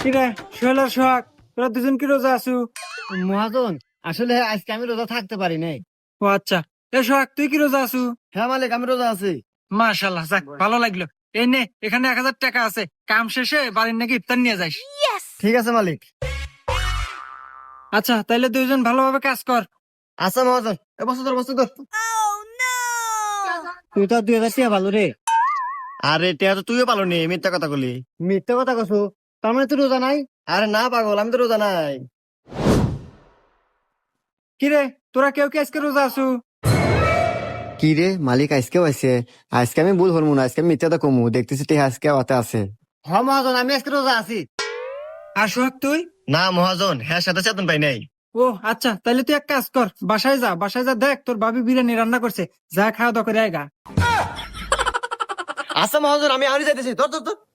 কিরে সোহেল আর সোহাগ, তোরা দুজন কি রোজা আছু? মহাজন, আসলে আজকে আমি রোজা থাকতে পারি নাই। ও আচ্ছা। এ সোহাগ, তুই কি রোজা আছু? হ্যাঁ মালিক, আমি রোজা আছি। মাশাল্লাহ, যাক ভালো লাগলো। এই নে, এখানে 1,000 টাকা আছে, কাম শেষে বাড়ির নাকি ইফতার নিয়ে যাইস। ঠিক আছে মালিক। আচ্ছা, তাইলে দুইজন ভালোভাবে কাজ কর। আচ্ছা মহাজন, এ বসো তোর, বসো তোর। তুই তো 2,000 টাকা ভালো রে। আরে টিয়া তো তুইও পালো নি, মিথ্যা কথা বলি। মিথ্যা কথা কছো? তার মানে তুই রোজা নাই? আরে না পাগল, আমি তো রোজা নাই। কিরে, তোরা কেউ কি আজকে রোজা আছু? কি রে মালিক, আজকেও আছে? আজকে আমি ভুল হরমু না, আজকে আমি মিথ্যাটা কমু, দেখতেছি টিয়া আজকে হাতে আছে। হ্যাঁ মহাজন, আমি আজকে রোজা আছি। আর সোহাগ তুই? না মহাজন, হ্যাঁ সাথে চেতন পাই নাই। ও আচ্ছা, তাইলে তুই এক কাজ কর, বাসায় যা, বাসায় যা, দেখ তোর ভাবি বিরিয়ানি রান্না করছে, যা খাওয়া দাওয়া করে আয়গা। আচ্ছা মহাজন, আমি আরই যাইতেছি, তোর তোর তোর।